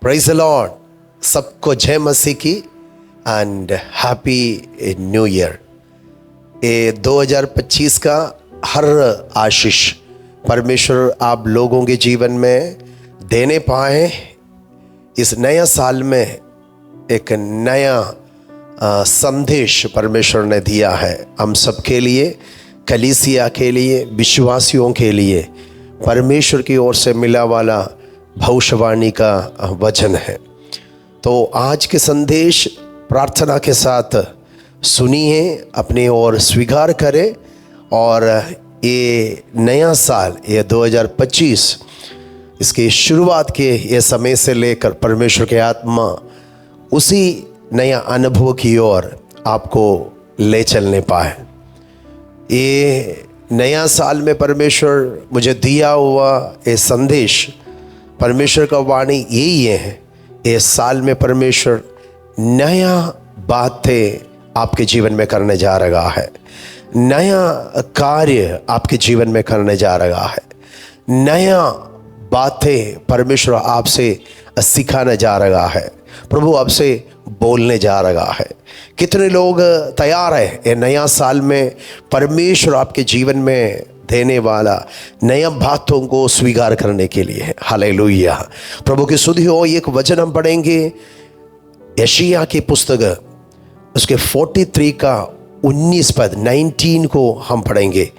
Praise the Lord. सबको जय मसीह की एंड हैप्पी न्यू ईयर। ये 2025 का हर आशीष परमेश्वर आप लोगों के जीवन में देने पाए। इस नया साल में एक नया संदेश परमेश्वर ने दिया है हम सबके लिए, कलीसिया के लिए, विश्वासियों के लिए। परमेश्वर की ओर से मिला वाला भविष्यवाणी का वचन है। तो आज के संदेश प्रार्थना के साथ सुनिए, अपने ओर स्वीकार करें और ये नया साल, ये 2025, इसकी शुरुआत के ये समय से लेकर परमेश्वर के आत्मा उसी नया अनुभव की ओर आपको ले चलने पाए। ये नया साल में परमेश्वर मुझे दिया हुआ ये संदेश, परमेश्वर का वाणी यही है। इस साल में परमेश्वर नया बातें आपके जीवन में करने जा रहा है, नया कार्य आपके जीवन में करने जा रहा है, नया बातें परमेश्वर आपसे सिखाने जा रहा है, प्रभु आपसे बोलने जा रहा है। कितने लोग तैयार हैं ये नया साल में परमेश्वर आपके जीवन में देने वाला नया बातों को स्वीकार करने के लिए? हालेलुया, प्रभु की स्तुति हो। एक वचन हम पढ़ेंगे यशायाह की पुस्तक, उसके 43 का 19 पद, 19 को हम पढ़ेंगे।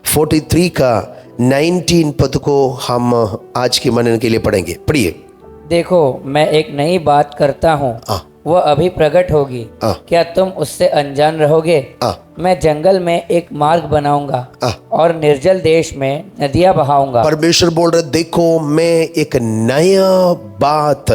43 का 19 पद को हम आज के मनन के लिए पढ़ेंगे। पढ़िए। देखो, मैं एक नई बात करता हूँ, वह अभी प्रकट होगी, क्या तुम उससे अनजान रहोगे? मैं जंगल में एक मार्ग बनाऊंगा और निर्जल देश में नदियां बहाऊंगा। परमेश्वर बोल रहे, देखो मैं एक नया बात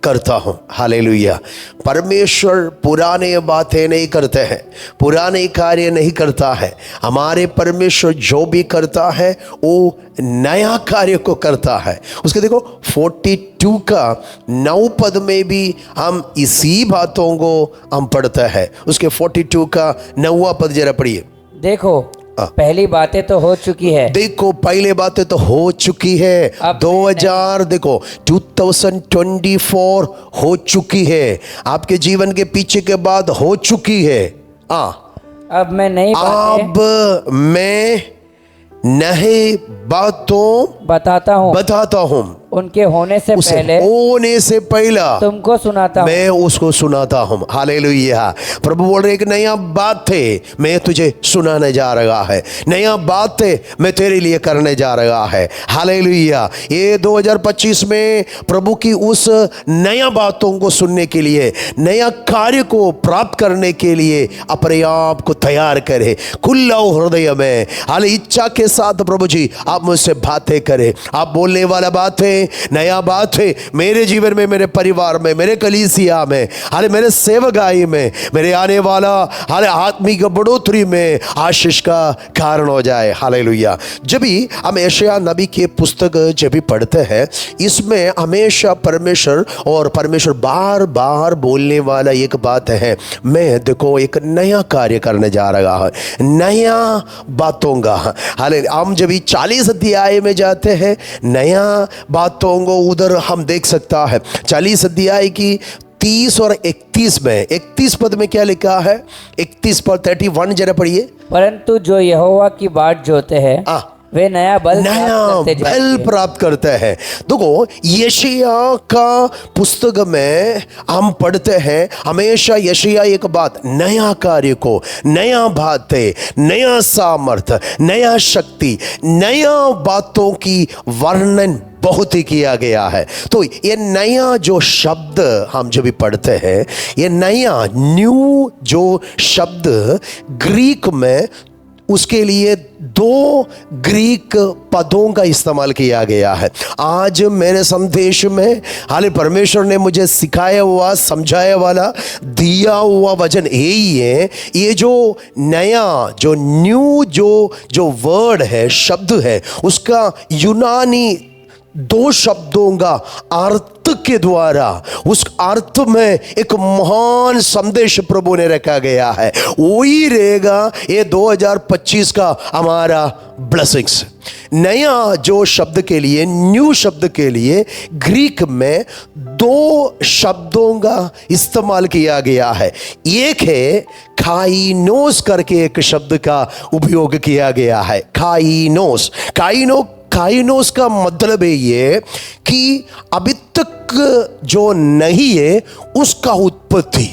करता हूँ। हालेलुया। परमेश्वर पुराने बातें नहीं करते हैं, पुराने कार्य नहीं करता है। हमारे परमेश्वर जो भी करता है वो नया कार्य को करता है। उसके देखो 42 का 9 पद में भी हम इसी बातों को हम पढ़ते हैं। उसके 42 का 9वां पद जरा पढ़िए। देखो, पहली बातें तो हो चुकी है। देखो, पहले बातें तो हो चुकी है। 2024 हो चुकी है, आपके जीवन के पीछे के बाद हो चुकी है। अब मैं नई बातों बताता हूँ, उनके होने से पहला तुमको सुनाता हूँ। मैं उसको सुनाता हूँ। हालेलुया। प्रभु बोल रहे, एक नया बात है मैं तुझे सुनाने जा रहा है, नया बात है मैं तेरे लिए करने जा रहा है। हालेलुया। ये 2025 में प्रभु की उस नया बातों को सुनने के लिए, नया कार्य को प्राप्त करने के लिए अपने आप को तैयार करे। खुला हृदय में हाल इच्छा के साथ प्रभु जी आप मुझसे बातें करें। आप बोलने वाला बात है, नया बात है मेरे जीवन में, मेरे परिवार में, मेरे कलीसिया में, हाले मेरे सेवकाई में, मेरे आने वाला हाले आत्मिक बढ़ोतरी में आशीष का कारण हो जाए। हालेलुया। जब भी हम यशायाह नबी की पुस्तक जब भी पढ़ते हैं, इसमें हमेशा परमेश्वर बार बार बोलने वाला एक बात है, मैं देखो एक नया कार्य करने जा रहा है, नया बातों का। हाले हम जब 40 अध्याय में जाते हैं, नया बातों को उधर हम देख सकता है। 40 अध्याय की 30 और 31 में, 31 पद में क्या लिखा है? 31 पर 31 जरा पढ़िए। परंतु जो यहोवा की बाट जोते हैं वे नया बल प्राप्त करते हैं। देखो, यशायाह का पुस्तक में हम पढ़ते हैं हमेशा यशायाह एक बात, नया कार्य को, नया बातें, नया सामर्थ्य, नया शक्ति, नया बातों की वर्णन बहुत ही किया गया है। तो ये नया जो शब्द हम जब भी पढ़ते हैं, ये नया न्यू जो शब्द ग्रीक में, उसके लिए 2 ग्रीक पदों का इस्तेमाल किया गया है। आज मेरे संदेश में हाले परमेश्वर ने मुझे सिखाया हुआ, समझाया वाला, दिया हुआ वचन यही है। ये जो नया, जो न्यू जो वर्ड है, शब्द है, उसका यूनानी दो शब्दों का अर्थ के द्वारा उस अर्थ में एक महान संदेश प्रभु ने रखा गया है। वही रहेगा ये 2025 का हमारा ब्लेसिंग्स। नया जो शब्द के लिए, न्यू शब्द के लिए ग्रीक में दो शब्दों का इस्तेमाल किया गया है। एक है काइनोस करके एक शब्द का उपयोग किया गया है। काइनोस काइनोस का मतलब है ये कि अभी तक जो नहीं है उसका उत्पत्ति।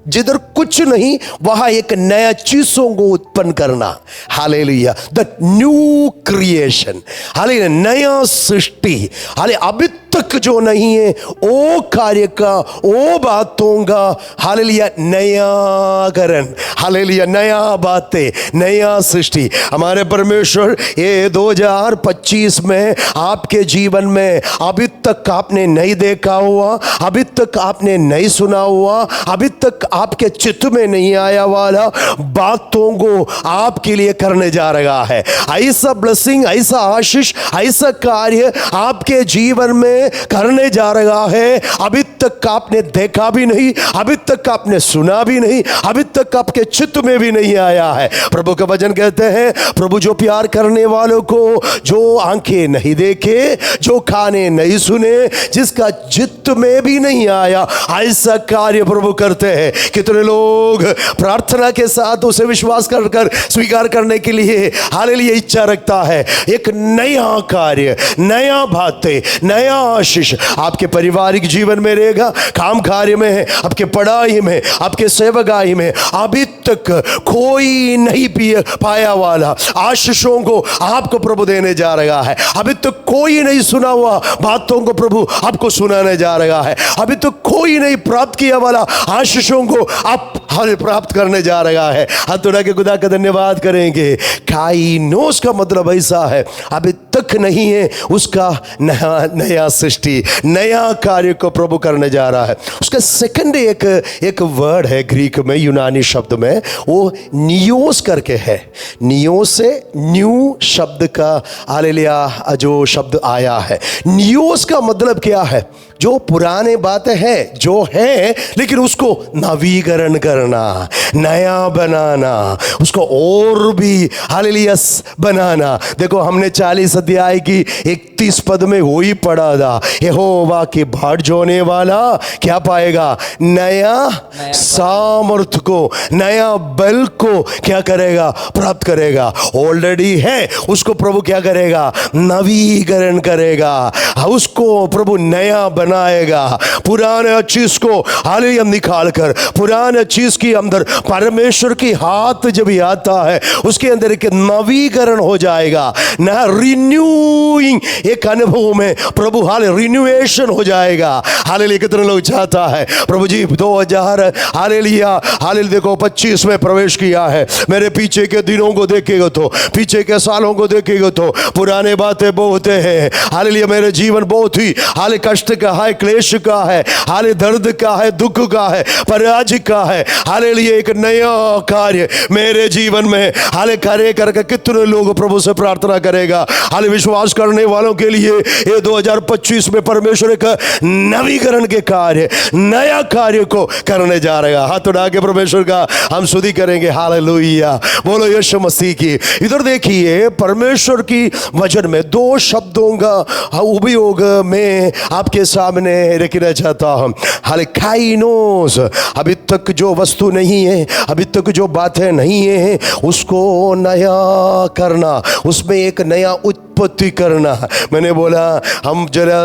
जिधर कुछ नहीं वहां एक नया चीजों को उत्पन्न करना। Hallelujah, the new creation. Hallelujah, नया सृष्टि। हालेलुया, अभी तक जो नहीं है वो कार्य का, वो बातों का, हालेलुया, नयाकरण। हालेलुया, नया बातें, नया सृष्टि। हमारे परमेश्वर ये 2025 में आपके जीवन में अभी तक आपने नहीं देखा हुआ, अभी तक आपने नहीं सुना हुआ, अभी तक आपके चित्त में नहीं आया वाला बातों को आपके लिए करने जा रहा है। ऐसा ब्लेसिंग, ऐसा आशीष, ऐसा कार्य आपके जीवन में करने जा रहा है। अभी तक आपने देखा भी नहीं, अभी तक आपने सुना भी नहीं, अभी तक आपके चित्त में भी नहीं आया है। प्रभु का वचन कहते हैं, प्रभु जो प्यार करने वालों को, जो आंखें नहीं देखे, जो काने नहीं सुने, जिसका चित्त में भी नहीं आया, ऐसा कार्य प्रभु करते हैं। कितने लोग प्रार्थना के साथ उसे विश्वास कर स्वीकार करने के लिए हालेलुया इच्छा रखता है। एक नया कार्य, नया बातें, नया आशीष आपके पारिवारिक जीवन में रहेगा, काम कार्य में है, आपके पढ़ाई में, आपके सेवकाई में अभी तक कोई नहीं पाया वाला आशीषों को आपको प्रभु देने जा रहा है। अभी तक कोई नहीं सुना हुआ बातों को प्रभु आपको सुनाने जा रहा है। अभी तक कोई नहीं प्राप्त किया वाला आशीषों को आप प्राप्त करने जा रहा है। हाथ उठा के खुदा का धन्यवाद करेंगे। काइनोस का मतलब ऐसा है, अभी तक नहीं है उसका नया सृष्टि, नया कार्य को प्रभु करने जा रहा है। उसका सेकंड एक वर्ड है ग्रीक में, यूनानी शब्द में, वो नियोस करके है। नियोस से न्यू शब्द का हालेलुया जो शब्द आया है। नियोस का मतलब क्या है? जो पुराने बातें हैं, जो है, लेकिन उसको नवीकरण करना, नया बनाना, उसको और भी हालेलुया बनाना। देखो हमने 40 अध्याय की 31 पद में वो ही पढ़ा था, यहोवा की बाट जोने वाला क्या पाएगा? नया सामर्थ को, नया बल को क्या करेगा? प्राप्त करेगा। ऑलरेडी है, उसको प्रभु क्या करेगा? नवीकरण करेगा, उसको प्रभु नया बनाएगा। पुराने चीज को हालेलुया निकाल कर, पुराने चीज के अंदर परमेश्वर की हाथ जब आता है, उसके अंदर एक नवीकरण हो जाएगा ना, रिन्यूइंग एक अनुभव में प्रभु हाले रिन्यूएशन हो जाएगा। हालेलुया, कितने लोग चाहता है प्रभु जी 2000 हालेलुया हालेलुया देखो 25 में प्रवेश किया है। मेरे पीछे के दिनों को देखेगा तो, पीछे के सालों को देखेगा तो पुराने बातें बहुत हैं। हालेलुया, मेरे जीवन बहुत ही हाले कष्ट का है, क्लेश का है, हाले दर्द का है, दुख का है, पराजय का है। हालेलुया, एक नया कार्य मेरे जीवन में हाले करे करके कितने लोग प्रभु से प्रार्थना करेगा। हाले विश्वास करने वालों के लिए ये 2025 में परमेश्वर एक नवीकरण के कार्य, नया कार्य को करने जा रहा है। हाथ उठा के परमेश्वर का हम स्तुति करेंगे। हालेलुया, बोलो यीशु मसीह की। इधर देखिए, परमेश्वर की वचन में दो शब्दों का उपयोग में आपके सामने रखना चाहता हूं। हाले काइनोस, अभी तक जो वस्तु नहीं है, अभी तक जो बातें नहीं है, उसको नया करना, उसमें एक नया उत्पत्ति करना। मैंने बोला हम जरा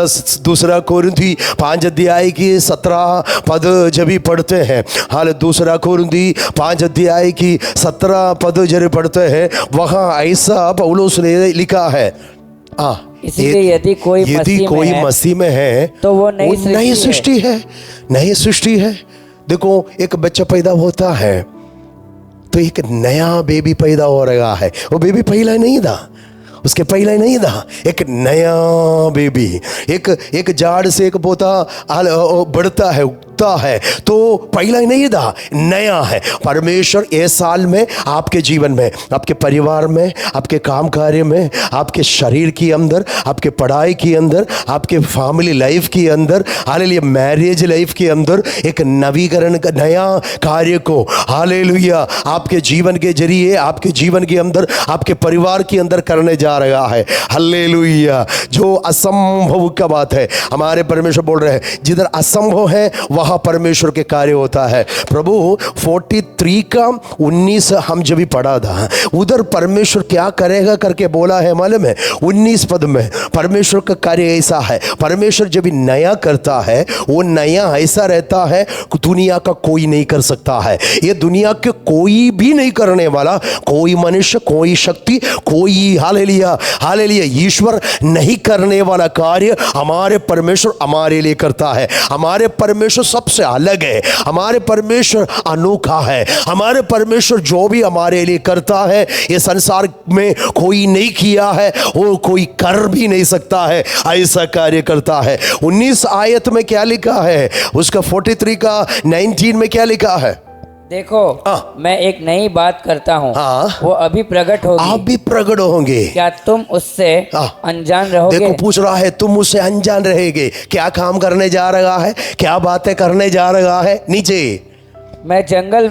दूसरा कोरिन्थी 5 अध्याय की 17 पद जब भी पढ़ते हैं, हाल दूसरा कोरिन्थी 5 अध्याय की 17 पद जब पढ़ते हैं, वहाँ ऐसा पौलुस ने लिखा है, इसीलिए यदि कोई मसीह में है तो वो नई सृष्टि है। नई सृष्टि है। देखो, एक बच्चा पैदा होता है तो एक नया बेबी पैदा हो रहा है। वो बेबी पहला नहीं था, उसके पहले नहीं था, एक नया बेबी। एक झाड़ से एक पौधा बढ़ता है, उगता होता है तो पहला ही नहीं था, नया है। परमेश्वर इस साल में आपके जीवन में, आपके परिवार में, आपके काम कार्य में, आपके शरीर के अंदर, आपके पढ़ाई के अंदर, आपके फैमिली लाइफ के अंदर, हालेलुया मैरिज लाइफ के अंदर एक नवीकरण का नया कार्य को हालेलुया आपके जीवन के जरिए, आपके जीवन के अंदर, आपके परिवार के अंदर करने जा रहा है। हालेलुया। जो असंभव का बात है, हमारे परमेश्वर बोल रहे हैं जिधर असंभव है वहां परमेश्वर के कार्य होता है। प्रभु 43 का 19 हम जब भी पढ़ा था, उधर परमेश्वर क्या करेगा करके बोला है मालूम है? 19 पद में परमेश्वर का कार्य ऐसा है, परमेश्वर जब भी नया करता है वो नया ऐसा रहता है दुनिया का कोई नहीं कर सकता है। ये दुनिया के कोई भी नहीं करने वाला, कोई मनुष्य, कोई शक्ति, कोई हालेलुया हालेलुया ईश्वर नहीं करने वाला कार्य हमारे परमेश्वर हमारे लिए करता है। हमारे परमेश्वर सबसे अलग है, हमारे परमेश्वर अनोखा है। हमारे परमेश्वर जो भी हमारे लिए करता है ये संसार में कोई नहीं किया है, वो कोई कर भी नहीं सकता है, ऐसा कार्य करता है। 19 आयत में क्या लिखा है, उसका 43 का 19 में क्या लिखा है? देखो मैं एक नई बात करता हूँ, वो अभी प्रकट होगी। आप भी प्रकट होंगे। क्या तुम उससे अनजान रहोगे? देखो पूछ रहा है तुम उससे अनजान रहेंगे। क्या काम करने जा रहा है, क्या बातें करने जा रहा है? नीचे मैं जंगल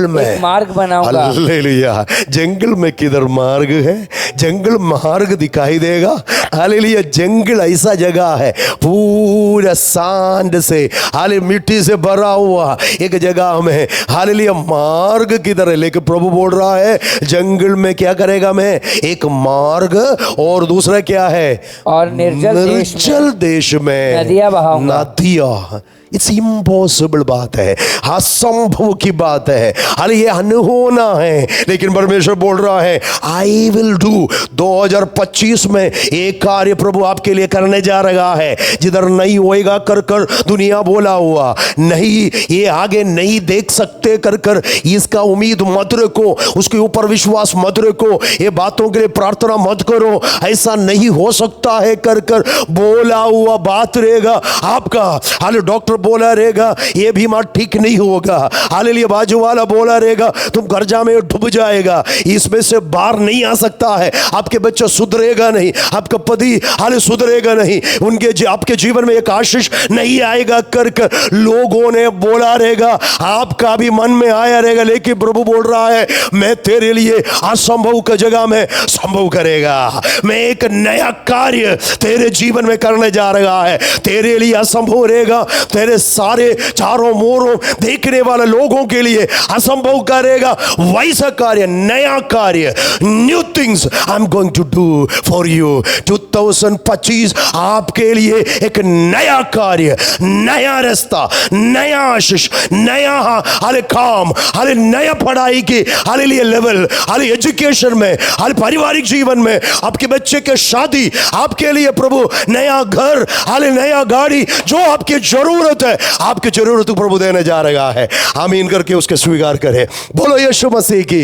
में एक मार्ग बनाऊंगा। हालेलुया। जंगल में किधर मार्ग है? जंगल मार्ग दिखाई देगा। हालेलुया। जंगल ऐसा जगह है पूरा सांड से, हाले मिट्टी से भरा हुआ एक जगह में, हालेलुया मार्ग किधर है? लेकिन प्रभु बोल रहा है जंगल में क्या करेगा मैं? एक मार्ग, और दूसरा क्या है? और निर्जल देश में नदियां बहाऊंगा। नदियां। इट्स इम्पॉसिबल बात है, असंभव की बात है, हाल ये अनहोना है। लेकिन परमेश्वर बोल रहा है आई विल डू। 2025 में एक कार्य प्रभु आपके लिए करने जा रहा है। जिधर नहीं होएगा कर कर दुनिया बोला हुआ नहीं, ये आगे नहीं देख सकते कर कर इसका उम्मीद मत रखो, उसके ऊपर विश्वास मत रखो, ये बातों के लिए प्रार्थना मत करो, ऐसा नहीं हो सकता है कर कर बोला हुआ बात रहेगा आपका। हाल डॉक्टर बोला रहेगा ये बीमार ठीक नहीं होगा, हालेलुया बाजू वाला बोला रहेगा तुम कर्जा में डूब जाएगा, इसमें से बाहर नहीं आ सकता है, आपके बच्चा सुधरेगा नहीं, आपका पति हाले सुधरेगा नहीं, उनके आपके जीवन में एक आशीष नहीं आएगा कर कर लोगों ने बोला रहेगा, आपका भी मन में आया रहेगा। लेकिन प्रभु बोल रहा है मैं तेरे लिए असंभव की जगह में संभव करेगा। मैं एक नया कार्य तेरे जीवन में करने जा रहा है। तेरे लिए असंभव रहेगा, तेरे सारे चारों मोरों देखने वाले लोगों के लिए असंभव करेगा वैसा कार्य, नया कार्य, new things I am going to do for you. 2025 आपके लिए एक नया कार्य, नया रास्ता, नया आशीष, नया हाले काम, हाले नया पढ़ाई की हाले लिए लेवल, हाले एजुकेशन में, हाले पारिवारिक जीवन में, आपके बच्चे के शादी, आपके लिए प्रभु नया घर, हाले नया गाड़ी, जो आपकी जरूरत है आपकी जरूरत प्रभु देने जा रहा है। आमीन करके उसके स्वीकार करें। बोलो यीशु मसीह की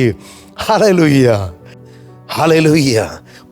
हालेलुया हालेलुया।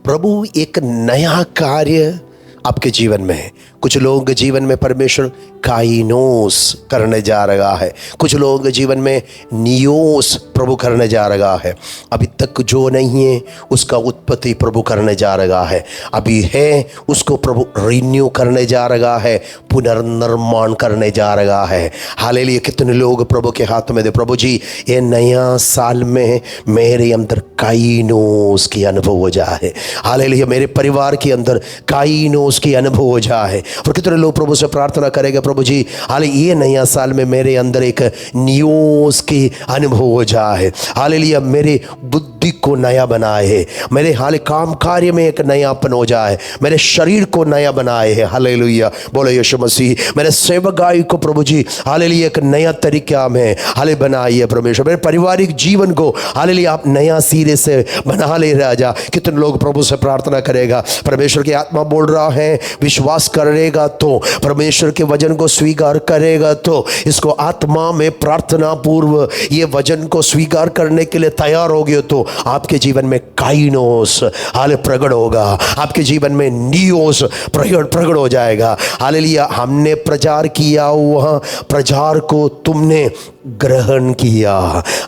प्रभु एक नया कार्य आपके जीवन में, कुछ लोगों के जीवन में परमेश्वर काइनोस करने जा रहा है, कुछ लोगों के जीवन में नियोस प्रभु करने जा रहा है। अभी तक जो नहीं है उसका उत्पत्ति प्रभु करने जा रहा है, अभी है उसको प्रभु रिन्यू करने जा रहा है, पुनर्निर्माण करने जा रहा है। हालेलुया। कितने लोग प्रभु के हाथ में दे, प्रभु जी ये नया साल में मेरे अंदर काइनोस की अनुभव हो जाए, हालेलुया मेरे परिवार के अंदर काइनोस की अनुभव हो जाए। और कितने लोग प्रभु से प्रार्थना करेंगे प्रभु जी हाले ये नया साल में मेरे अंदर एक नियोस की अनुभव हो जाए, हालेलुया मेरे बुद्धि को नया बनाए, मेरे हाले काम कार्य में एक नयापन हो जाए, मेरे शरीर को नया बनाए, हालेलुया। बोलो यीशु मसीह। मेरे सेवकाई को प्रभु जी हालेलुया एक नया तरीका में हाले बनाइए परमेश्वर। मेरे पारिवारिक जीवन को हालेलुया आप नया सिरे से बना ले राजा। कितने लोग प्रभु से प्रार्थना करेगा, परमेश्वर की आत्मा बोल रहा है विश्वास करेगा तो, परमेश्वर के वचन को स्वीकार करेगा तो, इसको आत्मा में प्रार्थना पूर्व ये वचन को स्वीकार करने के लिए तैयार हो गए तो आपके जीवन में काइनोस हाले प्रकट होगा, आपके जीवन में नियोस प्रकट हो जाएगा। हालेलुया। हमने प्रचार किया, वह प्रचार को तुमने ग्रहण किया।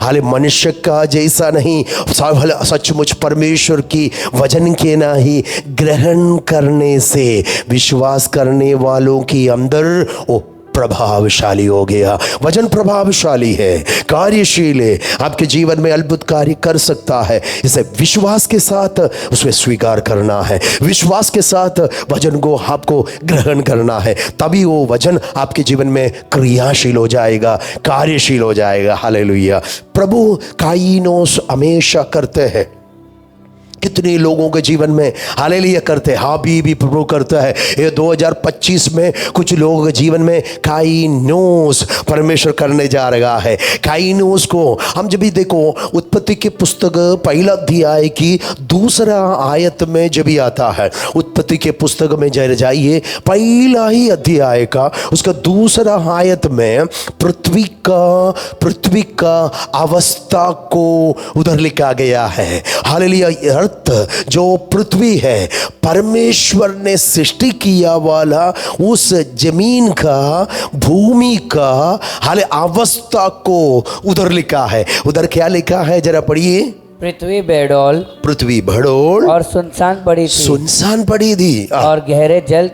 हाले मनुष्य का जैसा नहीं, सचमुच परमेश्वर की वचन के ना ही ग्रहण करने से विश्वास करने वालों के अंदर वो प्रभावशाली हो गया। वचन प्रभावशाली है, कार्यशील है, आपके जीवन में अद्भुत कार्य कर सकता है। इसे विश्वास के साथ उसे स्वीकार करना है, विश्वास के साथ वचन को आपको ग्रहण करना है, तभी वो वचन आपके जीवन में क्रियाशील हो जाएगा, कार्यशील हो जाएगा। हालेलुया। प्रभु काइनोस हमेशा करते हैं। कितने लोगों के जीवन में हालेलुया करते हैं, हाँ भी प्रभु करता है। ये 2025 में कुछ लोगों के जीवन में काइनोस परमेश्वर करने जा रहा है। काइनोस को हम जब भी देखो, उत्पत्ति की पुस्तक पहला अध्याय की दूसरा आयत में जब भी आता है, उत्पत्ति के पुस्तक में जाइए, पहला ही अध्याय का उसका दूसरा आयत में पृथ्वी का अवस्था को उधर लिखा गया है। हालेलुया। जो पृथ्वी है, परमेश्वर ने सृष्टि किया वाला उस जमीन का, भूमि का हाले अवस्था को उधर लिखा है। उधर क्या लिखा है जरा पढ़िए। पृथ्वी भड़ोल और सुनसान पड़ी थी और गहरे जल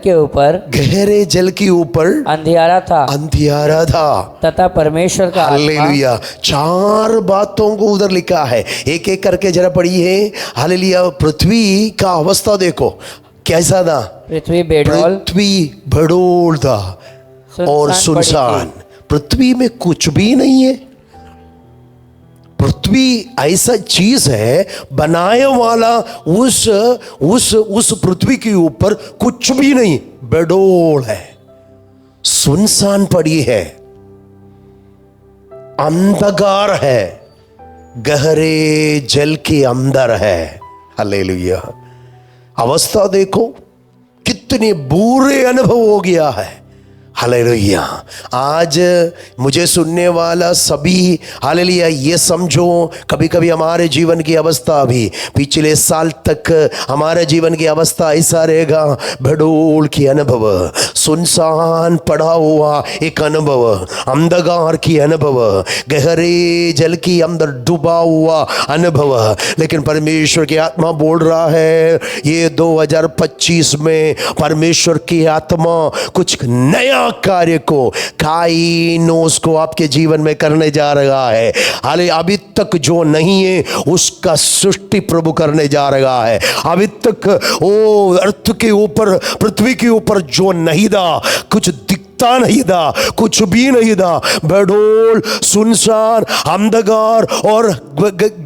के ऊपर अंधियारा था तथा परमेश्वर का हालेलुया। 4 बातों को उधर लिखा है, एक एक करके जरा पढ़िए। हालेलुया। पृथ्वी का अवस्था देखो कैसा था। पृथ्वी भड़ोल था और सुनसान। पृथ्वी में कुछ भी नहीं है। पृथ्वी ऐसा चीज है, बनाए वाला उस पृथ्वी के ऊपर कुछ भी नहीं, बेडोल है, सुनसान पड़ी है, अंधकार है, गहरे जल के अंदर है। हालेलुया। अवस्था देखो, कितने बुरे अनुभव हो गया है। हालेलुया। आज मुझे सुनने वाला सभी हालेलुया ये समझो, कभी कभी हमारे जीवन की अवस्था भी पिछले साल तक हमारे जीवन की अवस्था ऐसा रहेगा, भड़ोल की अनुभव, सुनसान पड़ा हुआ एक अनुभव, अंधकार की अनुभव, गहरे जल के अंदर डूबा हुआ अनुभव। लेकिन परमेश्वर की आत्मा बोल रहा है, ये 2025 में परमेश्वर की आत्मा कुछ नया कार्य को, काइनोस को आपके जीवन में करने जा रहा है। हाले अभी तक जो नहीं है उसका सृष्टि प्रभु करने जा रहा है। अभी तक ओ अर्थ के ऊपर, पृथ्वी के ऊपर जो नहीं था, कुछ दिखता नहीं था, कुछ भी नहीं था, बेडोल, सुनसान, अंधकार और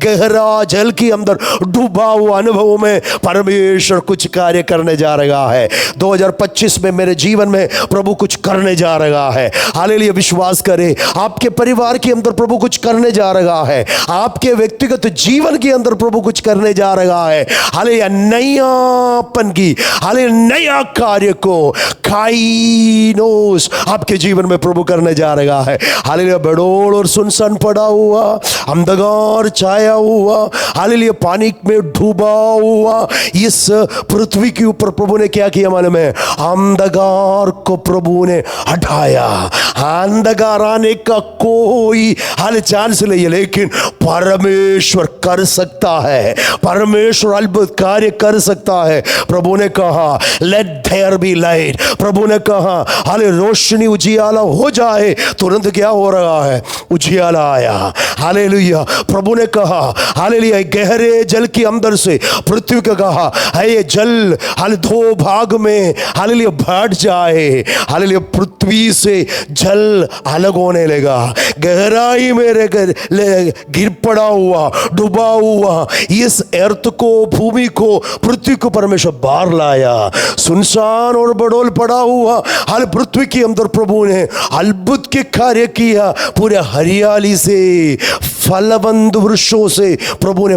गहरा जल के अंदर डूबा हुआ अनुभव में परमेश्वर कुछ कार्य करने जा रहा है। 2025 में मेरे जीवन में प्रभु कुछ करने जा रहा है। हालेलुया। विश्वास करें, आपके परिवार के अंदर प्रभु कुछ करने जा रहा है, आपके व्यक्तिगत जीवन के अंदर प्रभु कुछ करने जा रहा है। हालेलुया। नयापन की, हालेलुया, नया कार्य को काइनोस आपके जीवन में प्रभु करने जा रहा है। हालेलुया। बड़ोल और सुनसान पड़ा हुआ, अंधकार छाया हुआ, हालेलुया, पानी में डूबा हुआ इस पृथ्वी के ऊपर प्रभु ने क्या किया मालूम है? अंधकार को प्रभु ने हटाया। अंधकार आने का कोई हाल चांस नहीं है, लेकिन परमेश्वर कर सकता है, परमेश्वर अद्भुत कार्य कर सकता है। प्रभु ने कहा लेट देयर बी लाइट, प्रभु ने कहा हाले रोशनी, उजियाला हो जाए। तुरंत क्या हो रहा है? उजियाला आया। हालेलुया। प्रभु ने कहा हालेलुया, गहरे जल के अंदर से पृथ्वी का कहा है ये जल हाल 2 भाग में हालेलुया बढ़ जाए। हालेलुया। पृथ्वी से जल अलग होने लगा, गहराई में गिर पड़ा हुआ, डूबा हुआ इस अर्थ को, भूमि को, पृथ्वी को परमेश्वर बाहर लाया। सुनसान और बड़ोल पड़ा हुआ हाल पृथ्वी के अंदर प्रभु ने अद्भुत के कार्य किया। पूरे हरियाली से, फलवंत वृक्षों से प्रभु ने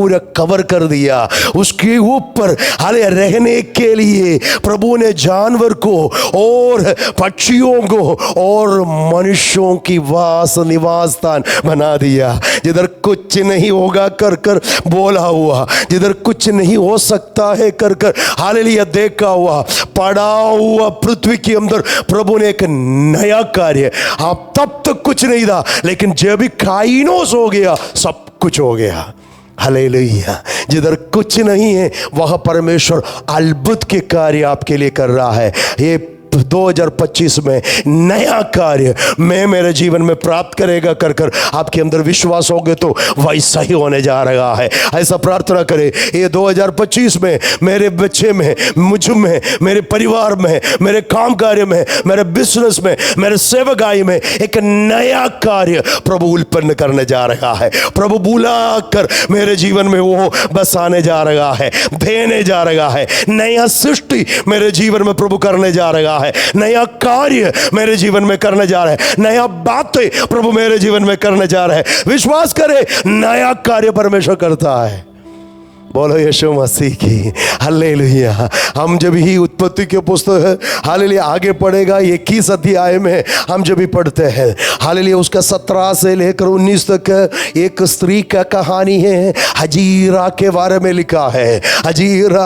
पूरा कवर कर दिया। उसके ऊपर हाले रहने के लिए प्रभु ने जानवर को और पक्षियों को और मनुष्यों की निवास स्थान बना दिया। जिधर कुछ नहीं होगा कर कर बोला हुआ, जिधर कुछ नहीं हो सकता है कर कर हालेलुया देखा हुआ, पड़ा हुआ पृथ्वी के अंदर प्रभु ने एक नया कार्य। आप तब तक कुछ नहीं था, लेकिन जब भी काइनोस हो गया सब कुछ हो गया। हालेलुया। जिधर कुछ नहीं है वहाँ परमेश्वर अद्भुत के कार्य आपके लिए कर रहा है। ये 2025 में नया कार्य मैं मेरे जीवन में प्राप्त करेगा कर कर आपके अंदर विश्वास होगे तो वैसा ही होने जा रहा है। ऐसा प्रार्थना करें, ये 2025 में मेरे बच्चे में, मुझ में, मेरे परिवार में, मेरे काम कार्य में, मेरे बिजनेस में, मेरे सेवकाई में एक नया कार्य प्रभु उत्पन्न करने जा रहा है। प्रभु बुलाकर मेरे जीवन में वो बसाने जा रहा है, देने जा रहा है। नया सृष्टि मेरे जीवन में प्रभु करने जा रहा है। नया कार्य मेरे जीवन में करने जा रहा है। नया बातें प्रभु मेरे जीवन में करने जा रहा है। विश्वास करें, नया कार्य परमेश्वर करता है। बोलो यीशु मसीह की हालेलुया। हम जब ही उत्पत्ति के पुस्तक हालेलुया आगे पढ़ेगा 21 अध्याय में हम जब भी पढ़ते हैं हालेलुया, उसका 17 से लेकर 19 तक एक स्त्री का कहानी है। हजीरा के बारे में लिखा है। हजीरा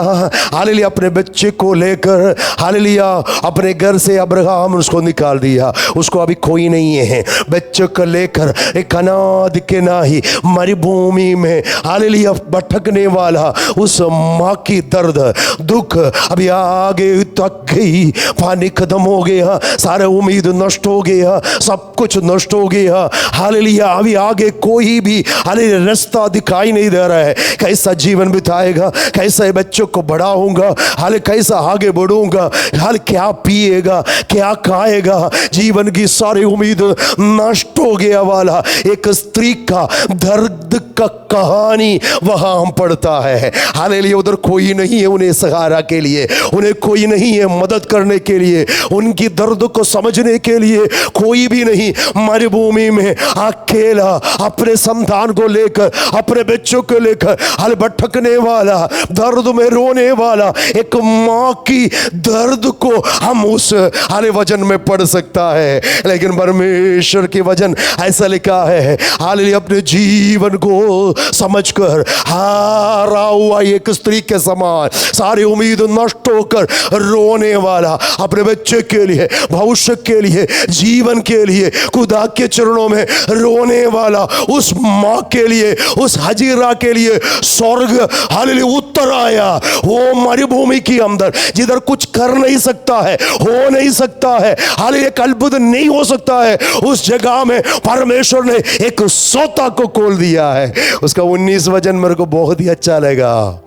हालेलुया अपने बच्चे को लेकर हालेलुया अपने घर से अब्राहम उसको निकाल दिया। उसको अभी कोई नहीं है, बच्चे को लेकर एक अनाथ के नाही मरुभूमि में हालेलुया भटकने वाला उस माँ की दर्द दुख अभी आगे तक गई। पानी खत्म हो गया, सारे उम्मीद नष्ट हो गया, सब कुछ नष्ट हो गया। हालेलुया अभी आगे कोई भी हालेलुया रास्ता दिखाई नहीं दे रहा है। कैसा जीवन बिताएगा, कैसे बच्चों को बढ़ाऊंगा, हाले कैसा आगे बढ़ूंगा, हाल क्या पिएगा, क्या खाएगा। जीवन की सारी उम्मीद नष्ट हो गया वाला एक स्त्री का दर्द का कहानी वहां हम पढ़ता है। हालेलुया उधर कोई नहीं है उन्हें सहारा के लिए, उन्हें कोई नहीं है मदद करने के लिए, उनकी दर्द को समझने के लिए कोई भी नहीं। मरुभूमि में अकेला अपने संतान को लेकर, अपने बच्चों को लेकर हाल भटकने वाला, दर्द में रोने वाला एक माँ की दर्द को हम उस हाले वचन में पढ़ सकता है। लेकिन परमेश्वर के वचन ऐसा लिखा है हालेलुया अपने जीवन को समझकर हारा हुआ एक स्त्री के समान सारी उम्मीद नष्ट होकर रोने वाला, अपने बच्चे के लिए, भविष्य के लिए, जीवन के लिए खुदा के चरणों में रोने वाला उस माँ के लिए, उस हजीरा के लिए स्वर्ग हालेलुया उतर आया। वो मरुभूमि के अंदर जिधर कुछ कर नहीं सकता है, हो नहीं सकता है, हालेलुया एक अद्भुत नहीं हो सकता है, उस जगह में परमेश्वर ने एक सोता को खोल दिया है। उसका 19 वचन मेरे को बहुत ही अच्छा लगा।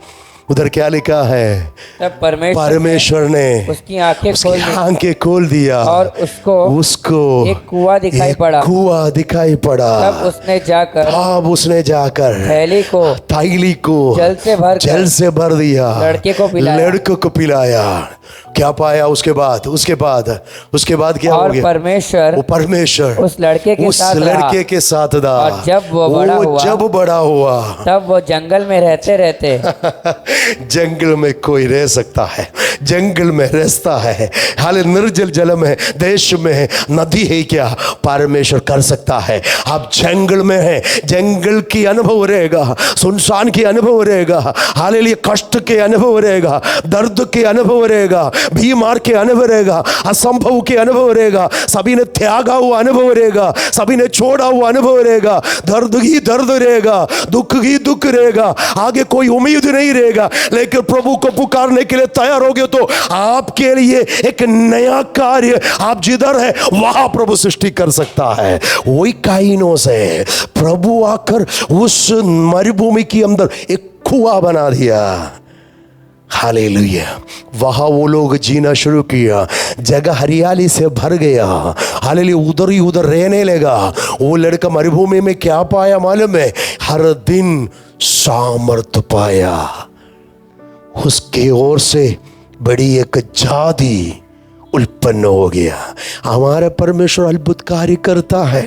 उधर क्या लिखा है, तब परमेश्वर ने उसकी आंखें खोल दिया और उसको एक कुआं दिखाई पड़ा। तब उसने जाकर थैली को जल से भर दिया, लड़के को पिलाया। क्या पाया उसके बाद क्या हो गया? परमेश्वर उस लड़के के साथ था। और जब वो बड़ा हुआ तब वो जंगल में रहते जंगल में कोई रह सकता है, जंगल में रहता है, हाल निर्जल जल में, देश में नदी है क्या परमेश्वर कर सकता है। आप जंगल में है, जंगल की अनुभव रहेगा, सुनसान की अनुभव रहेगा, हालेलुया कष्ट के अनुभव रहेगा, दर्द के अनुभव रहेगा, बीमार के अनुभव रहेगा, असंभव के अनुभव रहेगा, सभी ने त्यागा हुआ अनुभव रहेगा, सभी ने छोड़ा हुआ अनुभव रहेगा, दर्द ही दर्द रहेगा, दुख ही दुख रहेगा, आगे कोई उम्मीद नहीं रहेगा। लेकिन प्रभु को पुकारने के लिए तैयार हो गए तो आपके लिए एक नया कार्य आप जिधर है वहां प्रभु सृष्टि कर सकता है। वही काइनोस है, प्रभु आकर उस मरुभूमि के अंदर एक कुआं बना दिया। हालेलुया वहां वो लोग जीना शुरू किया, जगह हरियाली से भर गया। हालेलुया उधर ही उधर रहने लगा। वो लड़का मरुभूमि में क्या पाया मालूम है? हर दिन सामर्थ पाया। उसके ओर से बड़ी एक जादी उत्पन्न हो गया। हमारा परमेश्वर अद्भुत कार्य करता है।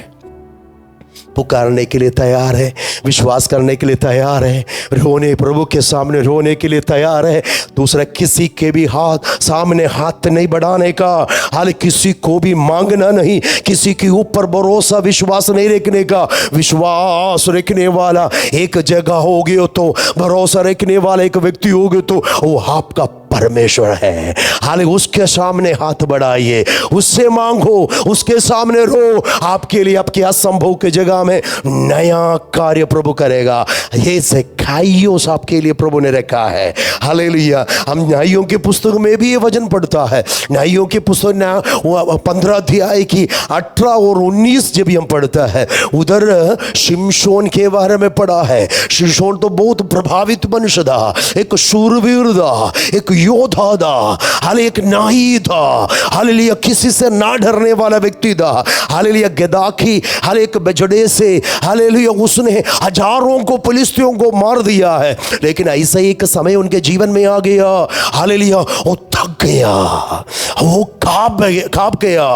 पुकारने के लिए तैयार है, विश्वास करने के लिए तैयार है, रोने प्रभु के सामने रोने के लिए तैयार है। दूसरा, किसी के भी सामने हाथ नहीं बढ़ाने का, हाल किसी को भी मांगना नहीं, किसी के ऊपर भरोसा विश्वास नहीं रखने का। विश्वास रखने वाला एक जगह होगी तो, भरोसा रखने वाला एक व्यक्ति होगी तो वो आपका परमेश्वर है। हाल उसके सामने हाथ बढ़ाइए, उससे मांगो, उसके सामने रो। आपके लिए आपके असंभव के जगह में नया कार्य प्रभु करेगा। ये ज़काइयोस आपके लिए प्रभु ने रखा है। हालेलुया। हम न्यायों की पुस्तक में भी ये वचन पढ़ता है। न्यायों की पुस्तक 15 अध्याय की 18 और 19 जब हम पढ़ता है, उधर शिमशोन के बारे में पढ़ा है। शिमशोन तो बहुत प्रभावित मनुष्य था, एक शूरवीर था, एक योद्धा था, हाले एक नाई था, हालेलुया, किसी से ना डरने वाला व्यक्ति था। हालेलुया, गदाखी हाले एक बजड़े से, हालेलुया, उसने हजारों को फिलिस्तियों को मार दिया है। लेकिन ऐसा ही एक समय उनके जीवन में आ गया, हालेलुया, वो थक गया, वो कांप गया,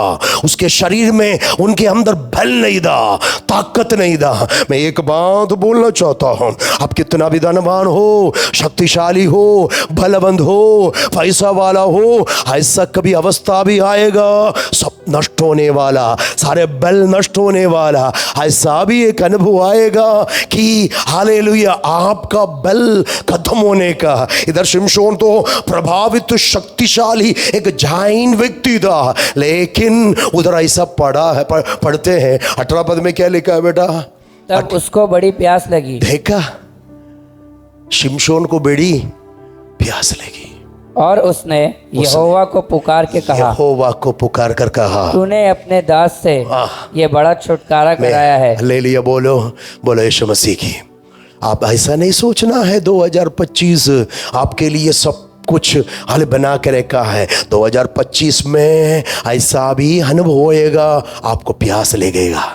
उसके शरीर में उनके अंदर बल नहीं था, ताकत नहीं था। मैं एक बात बोलना चाहता हूं, आप कितना भी धनवान हो, शक्तिशाली हो, बलवंत हो, पैसा वाला हो, ऐसा कभी अवस्था भी आएगा, सब नष्ट होने वाला, सारे बल नष्ट होने वाला, ऐसा भी एक अनुभव आएगा कि हालेलुया आपका बल खत्म होने का। इधर शिमशोन तो प्रभावित शक्तिशाली एक जाइन व्यक्ति था, लेकिन उधर ऐसा पढ़ा है, पढ़ते हैं 18 पद में क्या लिखा है बेटा? तब उसको बड़ी प्यास लगी। देखा, शिमशोन को बड़ी प्यास लगी और उसने यहोवा को पुकार के कहा, यहोवा को पुकार कर कहा, तूने अपने दास से ये बड़ा छुटकारा कराया है। ले लिया। बोलो बोलो यीशु मसीह की। आप ऐसा नहीं सोचना है 2025 आपके लिए सब कुछ हल बना के रखा है। 2025 में ऐसा भी अनुभव होएगा, आपको प्यास लगेगा,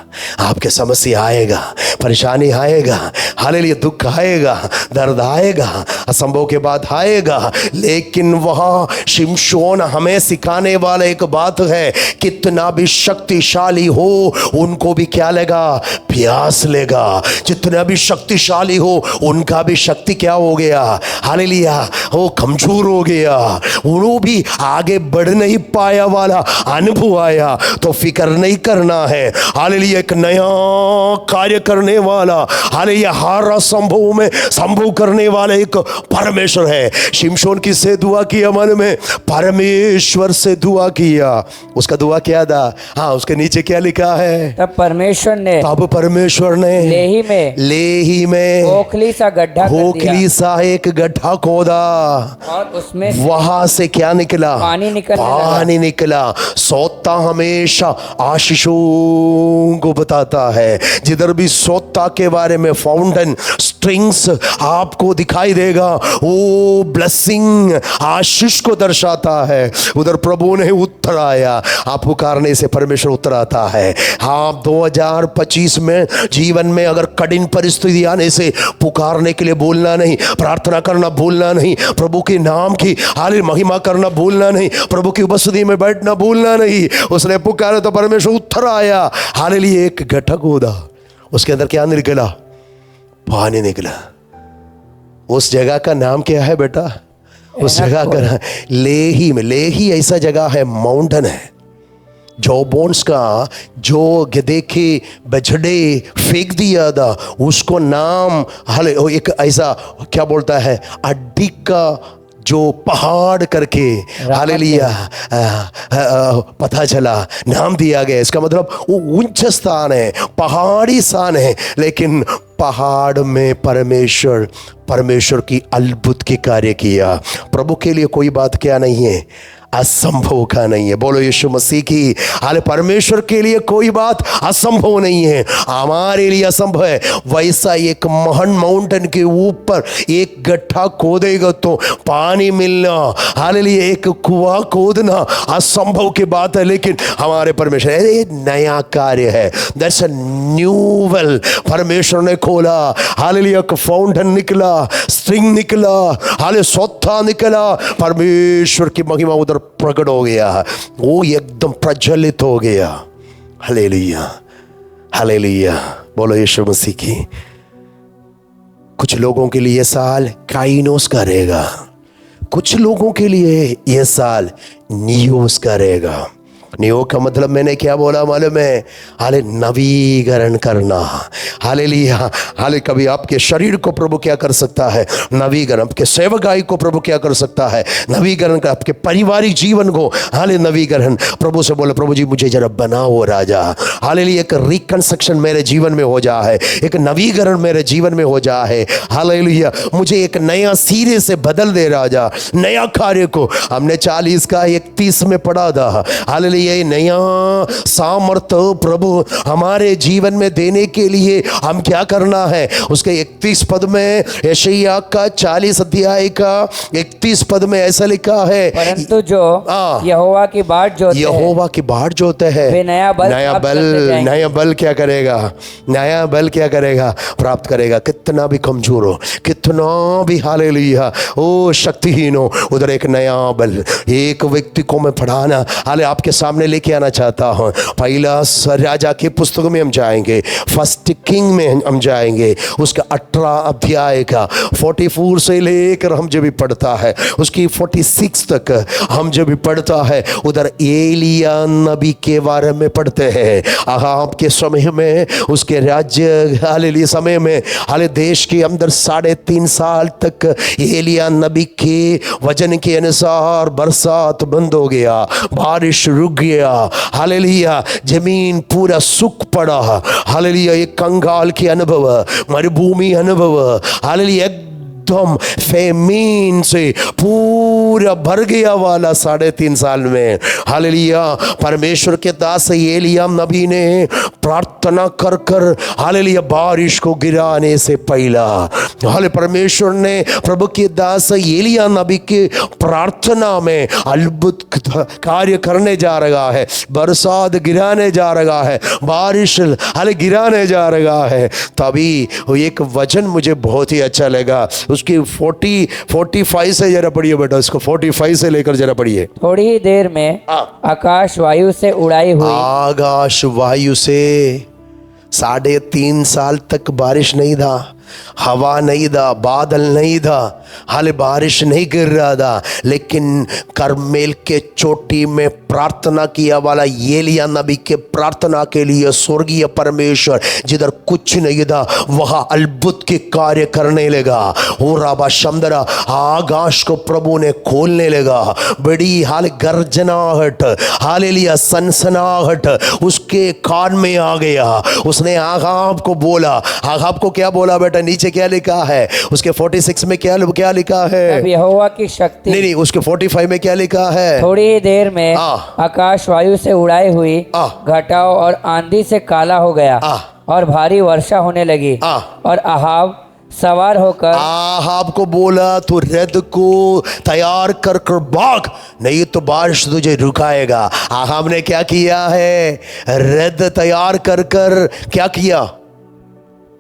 आपके समस्या आएगा, परेशानी आएगा, हालेलुया, दुख आएगा, दर्द आएगा, असंभव के बाद आएगा। लेकिन वहाँ शिमशोन हमें सिखाने वाला एक बात है, कितना भी शक्तिशाली हो उनको भी क्या लेगा? प्यास लेगा। जितना भी शक्तिशाली हो उनका भी शक्ति क्या हो गया? हालेलुया, वो कमजोर हो गया, वो भी आगे बढ़ नहीं पाया वाला अनुभव आया। तो फिक्र नहीं करना है, हालेलुया, एक नया कार्य करने वाला, हालेलुया, हर असंभव में संभव करने वाला एक परमेश्वर है। शिमशोन किससे दुआ किया? मन में परमेश्वर से दुआ किया। उसका दुआ क्या था? हाँ, उसके नीचे क्या लिखा है? तब परमेश्वर ने लेही में खोखली सा गड्ढा कर दिया, खोखली सा एक गड्ढा खोदा और उसमें वहां से क्या निकला? पानी निकला। सोता हमेशा आशीषों को बताता है। जिधर भी सोता के बारे में फाउंटेन स्ट्रिंग्स आपको दिखाई देगा, वो ब्लेसिंग आशीष को दर्शाता है। उधर प्रभु ने उत्तर आया, आप पुकारने से परमेश्वर उत्तर आता है। हाँ, 2025 में जीवन में अगर कठिन परिस्थिति आने से पुकारने के लिए भूलना नहीं, प्रार्थना करना भूलना नहीं, प्रभु के नाम की हालेलुया महिमा करना भूलना नहीं, प्रभु की उपस्थिति में बैठना भूलना नहीं। उसने पुकारा तो परमेश्वर उत्तर आया। हालेलुया, एक गड्ढा खोदा, उसके अंदर क्या निकला? पानी निकला। उस जगह का नाम क्या है बेटा? उस जगह का लेही में, लेही ऐसा जगह है, माउंटेन है, जो बोन्स का जो गधे के बछड़े फेंक दिया था, उसको नाम हाले एक ऐसा क्या बोलता है, अड्डी का जो पहाड़ करके हालेलुया पता चला, नाम दिया गया। इसका मतलब वो ऊंच स्थान है, पहाड़ी स्थान है, लेकिन पहाड़ में परमेश्वर की अद्भुत की कार्य किया। प्रभु के लिए कोई बात क्या नहीं है, असंभव का नहीं है। बोलो यीशु मसीह की। हाले परमेश्वर के लिए कोई बात असंभव नहीं है, हमारे लिए असंभव है। वैसा एक महान माउंटेन के ऊपर एक गड्ढा खोदेगा तो पानी मिलना, हालेलुया, एक कुआं खोदना असंभव की बात है, लेकिन हमारे परमेश्वर एक नया कार्य है। दैट्स अ न्यू वेल परमेश्वर ने खोला। हालेलुया, एक फाउंटेन निकला, स्ट्रिंग निकला, हाले सोता निकला, परमेश्वर की महिमा उधर प्रकट हो गया, वो एकदम प्रज्वलित हो गया। Hallelujah, hallelujah. बोलो यीशु मसीह की। कुछ लोगों के लिए ये साल काइनोस का रहेगा, कुछ लोगों के लिए ये साल नियोस का रहेगा। नियो का मतलब मैंने क्या बोला मालूम है? हाले नवीकरण करना। हालेलुया। हाले कभी आपके शरीर को प्रभु क्या कर सकता है? नवीकरण। आपके सेवकाई को प्रभु क्या कर सकता है? नवीकरण का। आपके पारिवारिक जीवन को हाले नवीकरण। प्रभु से बोले प्रभु जी मुझे जरा बनाओ राजा। हालेलुया। एक रिकंस्ट्रक्शन मेरे जीवन में हो जा है, एक नवीकरण मेरे जीवन में हो जा है। हालेलुया। मुझे एक नया सिरे से बदल दे राजा, नया कार्य को। हमने 40 का 31 में पढ़ा था। हालेलुया। ये नया सामर्थ प्रभु हमारे जीवन में देने के लिए हम क्या करना है? उसके 31 पद में, यशायाह का 40 अध्याय का 31 पद में ऐसा लिखा है, परंतु जो यहोवा की बाट जोते हैं, यहोवा की बाट जोते हैं वे नया बल क्या करेगा? नया बल क्या करेगा? प्राप्त करेगा। कितना भी कमजोर हो, कितना भी हालेलुया ओ शक्तिहीन हो, उधर एक नया बल। एक व्यक्ति को मैं पढ़ाना हाले आपके सामने लेके आना चाहता हूँ। पहला राजा की पुस्तक में हम जाएंगे, फर्स्ट किंग में हम जाएंगे, उसका 18 अध्याय का 44 से लेकर हम जब भी पढ़ता है उसकी 46 तक हम जब भी पढ़ता है, उधर एलिया नबी के बारे में पढ़ते हैं। अहाब के समय में, उसके राज्य हालेलुया समय में, हाले देश के अंदर 3.5 साल तक एलिया नबी के वचन के अनुसार बरसात बंद हो गया, बारिश रुक गया। हालेलुया। जमीन पूरा सूख पड़ा। हालेलुया। एक कंगाल के अनुभव, मरुभूमि अनुभव। हालेलुया। एकदम फेमीन से पूरा भर गया वाला 3.5 साल में। हालेलुया। परमेश्वर के दास एलिया नबी ने प्रार्थना कर कर हालेलुया बारिश को गिराने से पहला, हाले परमेश्वर ने प्रभु के दास एलिया नबी के प्रार्थना में अद्भुत कार्य करने जा रहा है। बरसात गिराने जा रहा है, बारिश हाले गिराने जा रहा है। तभी एक वचन मुझे बहुत ही अच्छा लगा, उसकी 45 से जरा पढ़िए बेटा, इसको 45 से लेकर जरा पढ़िए। थोड़ी ही देर में आकाश वायु से उड़ाई हुई, आकाश वायु से 3.5 साल तक बारिश नहीं था, हवा नहीं था, बादल नहीं था, हाले बारिश नहीं गिर रहा था, लेकिन करमेल के चोटी में प्रार्थना किया वाला एलिया नबी के प्रार्थना के लिए स्वर्गीय परमेश्वर जिधर कुछ नहीं था वहां अद्भुत के कार्य करने लगा। हो राबा शमदरा आकाश को प्रभु ने खोलने लगा। बड़ी हाल गर्जनाहट, हालेलुया सनसनाहट उसके कान में आ गया। उसने आगाब को बोला, आगाब को क्या बोला बेटा? नीचे क्या लिखा है उसके 46 में? क्या लिखा है? अब यहोवा की शक्ति। नहीं, उसके 45 में क्या लिखा है? थोड़ी ही देर में आकाश वायु से उड़ाई हुई, घटाओ और आंधी से काला हो गया और भारी वर्षा होने लगी। और अहाब सवार होकर आहाब को बोला तू रथ को तैयार कर कर भाग, नहीं तो बारिश तुझे रुकाएगा। आहाब ने क्या किया है? रथ तैयार कर कर क्या किया?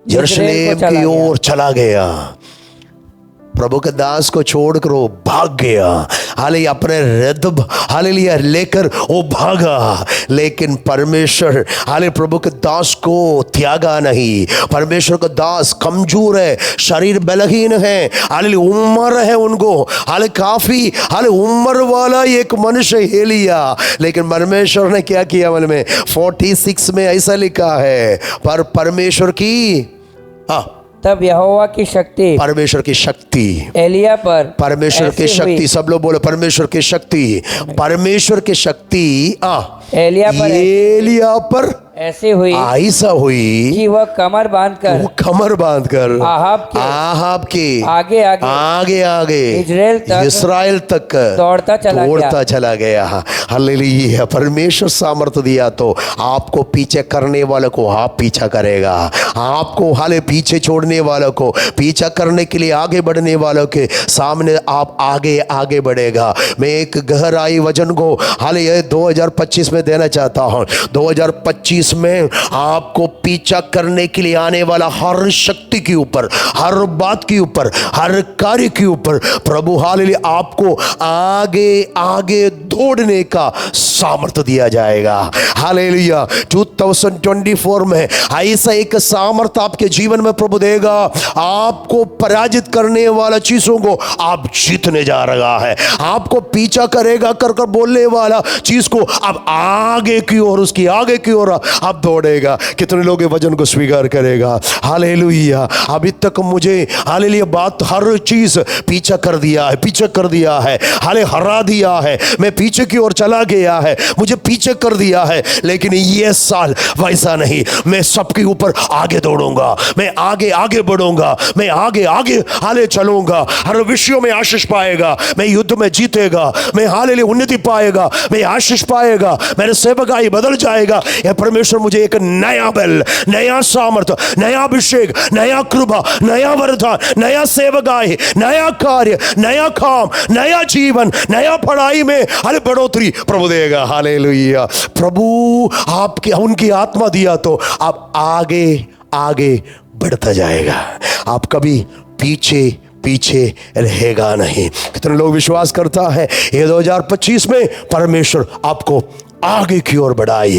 यरूशलेम की ओर चला गया। प्रभु के दास को छोड़कर वो भाग गया। हाले अपने रथ हालेलुया लेकर वो भागा, लेकिन परमेश्वर हाले प्रभु के दास को त्यागा नहीं। परमेश्वर का दास कमजोर है, शरीर बलहीन है, हाले उम्र है उनको, हाले काफी हाले उम्र वाला एक मनुष्य एलिया, लेकिन परमेश्वर ने क्या किया? मन में 46 में ऐसा लिखा है, पर परमेश्वर की तब यहोवा की शक्ति, परमेश्वर की शक्ति एलिया पर, परमेश्वर की शक्ति, सब लोग बोलो परमेश्वर की शक्ति, परमेश्वर की शक्ति एलिया पर ऐसी हुई, ऐसा हुई कि वह कमर बांधकर आहाब के आगे इस्राएल तक दौड़ता चला गया। हालेलुया। परमेश्वर सामर्थ्य दिया तो आपको पीछे करने वाले को आप पीछा करेगा, आपको हाले पीछे छोड़ने वालों को पीछा करने के लिए आगे बढ़ने वालों के सामने आप आगे बढ़ेगा। मैं एक गहराई वचन को हाले 2025 में देना चाहता हूँ। 2025 में आपको पीछा करने के लिए आने वाला हर शक्ति के ऊपर, हर बात के ऊपर, हर कार्य के ऊपर प्रभु हालेलुया आपको आगे आगे दौड़ने का सामर्थ्य दिया जाएगा। हालेलुया 2024 में ऐसा एक सामर्थ्य आपके जीवन में प्रभु देगा, आपको पराजित करने वाला चीजों को आप जीतने जा रहा है। आपको पीछा करेगा कर कर बोलने वाला चीज को अब आगे की ओर, उसकी आगे की ओर आप दौड़ेगा। कितने लोग वजन को स्वीकार करेगा? हालेलुया। अभी तक मुझे हालेलुया बात हर चीज पीछा कर दिया है, पीछे कर दिया है, हाले हरा दिया है, मैं पीछे की ओर चला गया है, मुझे पीछे कर दिया है। लेकिन ये साल वैसा नहीं, मैं सबके ऊपर आगे दौड़ूंगा, मैं आगे आगे बढ़ूंगा, मैं आगे आगे हाले चलूंगा। हर विषयों में आशीष पाएगा, मैं युद्ध में जीतेगा, मैं हालेलुया उन्नति पाएगा, मैं आशीष पाएगा, मेरे सेवकाई बदल जाएगा। यह परमेश्वर मुझे एक नया बल, नया सामर्थ्य, नया अभिषेक, नया कृपा, नया वरदान, नया सेवकाई, नया कार्य, नया काम, नया जीवन, नया पढ़ाई में हाले बढ़ोतरी प्रभु देगा। हालेलुया। प्रभु आपके उनकी आत्मा दिया तो आप आगे आगे बढ़ता जाएगा, आप कभी पीछे पीछे रहेगा नहीं। कितने लोग विश्वास करता है ये 2025 में परमेश्वर आपको आगे की ओर बढ़ाइए।